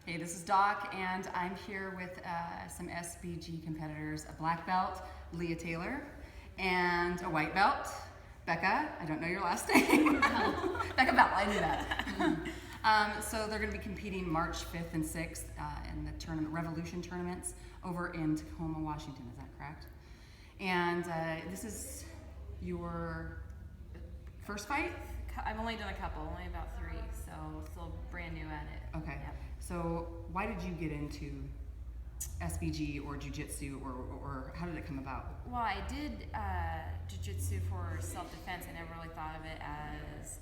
Hey, this is Doc, and I'm here with some SBG competitors, a black belt, Leah Tayor, and a white belt, Bekah. I don't know your last name. Bekah Bell, I knew that. So they're going to be competing March 5th and 6th in the tournament, Revolution tournaments over in Tacoma, Washington. Is that correct? And this is your first fight? I've only done a couple, only about 3, so still brand new at it. Okay. Yeah. So why did you get into SBG or Jiu Jitsu, or how did it come about? Well, I did Jiu Jitsu for self-defense. I never really thought of it as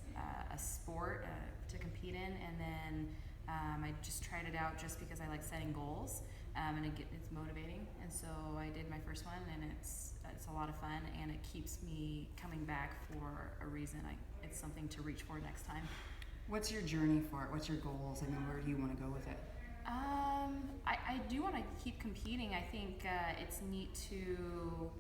a sport to compete in, and then I just tried it out just because I like setting goals, and it's motivating. And so I did my first one, and it's a lot of fun, and it keeps me coming back for a reason. It's something to reach for next time. What's your journey for it? What's your goals? I mean, where do you want to go with it? I do want to keep competing. I think it's neat to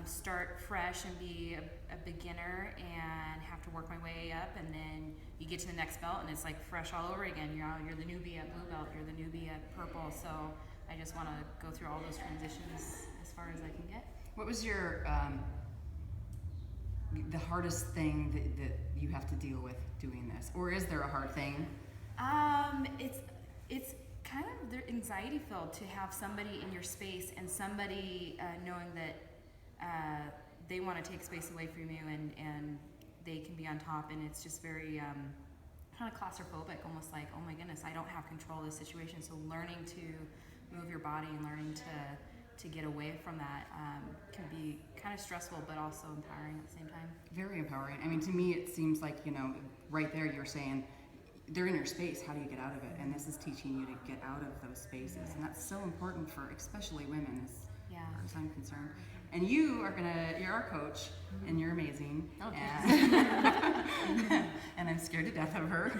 start fresh and be a beginner and have to work my way up, and then you get to the next belt and it's like fresh all over again. You're the newbie at blue belt, you're the newbie at purple, so I just want to go through all those transitions as far as I can get. What was your the hardest thing that you have to deal with doing this, or is there a hard thing? It's kind of anxiety filled to have somebody in your space and somebody knowing that they want to take space away from you, and they can be on top, and it's just very kind of claustrophobic, almost like, oh my goodness, I don't have control of this situation. So learning to move your body and learning to get away from that can be kind of stressful, but also empowering at the same time. Very empowering. I mean, to me, it seems like, right there you're saying, they're in your space, how do you get out of it? And this is teaching you to get out of those spaces. And that's so important for especially women, as far as I'm concerned. And you're our coach, and you're amazing. Oh, and I'm scared to death of her.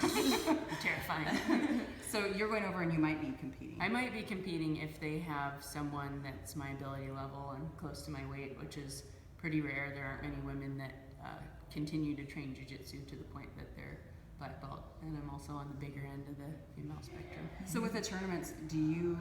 Terrifying. So you're going over and you might be competing. I might be competing if they have someone that's my ability level and close to my weight, which is pretty rare. There aren't many women that continue to train jiu-jitsu to the point that they're black belt, and I'm also on the bigger end of the female spectrum. So with the tournaments, do you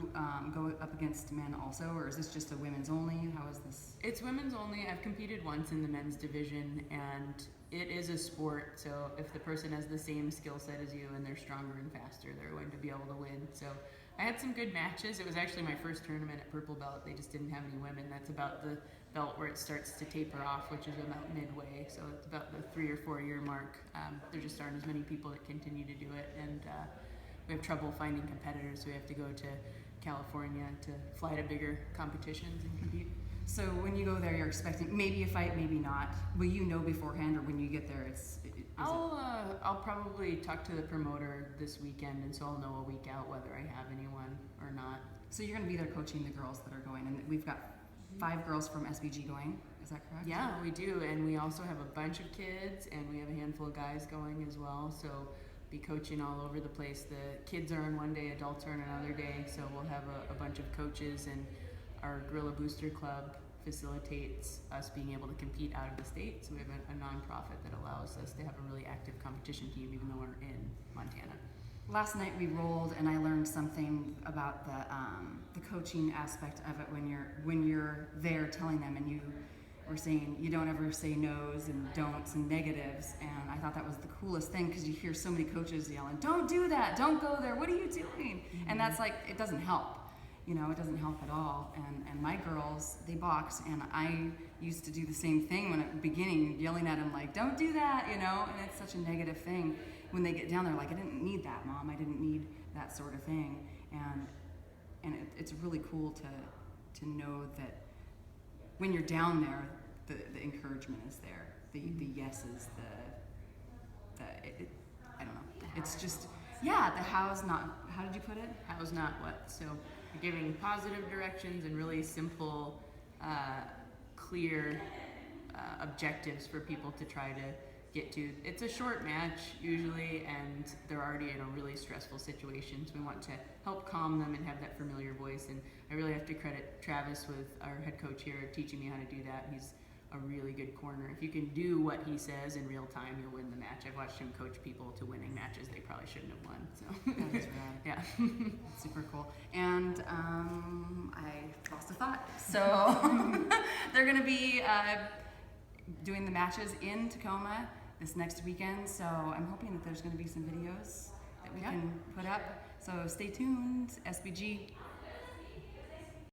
go up against men also, or is this just a women's only? How is this? It's women's only. I've competed once in the men's division, and it is a sport, so if the person has the same skill set as you and they're stronger and faster, they're going to be able to win. So I had some good matches. It was actually my first tournament at purple belt. They just didn't have any women. That's about the belt where it starts to taper off, which is about midway, so it's about the 3 or 4 year mark. There just aren't as many people that continue to do it, and we have trouble finding competitors, so we have to go to California to fly to bigger competitions and compete. So when you go there, you're expecting maybe a fight, maybe not. Will you know beforehand, or when you get there, I'll probably talk to the promoter this weekend, and so I'll know a week out whether I have anyone or not. So you're going to be there coaching the girls that are going, and we've got 5 girls from SBG going. Is that correct? Yeah, we do, and we also have a bunch of kids, and we have a handful of guys going as well. So be coaching all over the place. The kids are on one day, adults are on another day. So we'll have a bunch of coaches, and our Gorilla Booster Club facilitates us being able to compete out of the state. So we have a nonprofit that allows us to have a really active competition team, even though we're in Montana. Last night we rolled, and I learned something about the coaching aspect of it when you're there telling them, and you were saying you don't ever say no's and don'ts and negatives, and I thought that was the coolest thing, because you hear so many coaches yelling, "Don't do that! Don't go there! What are you doing?" And that's like, it doesn't help. It doesn't help at all. And my girls, they box, and I used to do the same thing when at the beginning, yelling at them like, "Don't do that!" And it's such a negative thing. When they get down there, like, I didn't need that, Mom. I didn't need that sort of thing. And it's really cool to know that when you're down there, the encouragement is there. The yeses, I don't know. It's just, the how's not, how did you put it? How's not what. So you're giving positive directions and really simple, clear objectives for people to try to get to. It's a short match usually, and they're already in a really stressful situation, so we want to help calm them and have that familiar voice. And I really have to credit Travis, with our head coach here, teaching me how to do that. He's a really good corner. If you can do what he says in real time, you'll win the match. I've watched him coach people to winning matches they probably shouldn't have won. So That is rad. yeah. That's super cool. And I lost a thought. So they're going to be doing the matches in Tacoma this next weekend. So I'm hoping that there's going to be some videos that we can put up. So stay tuned, SBG.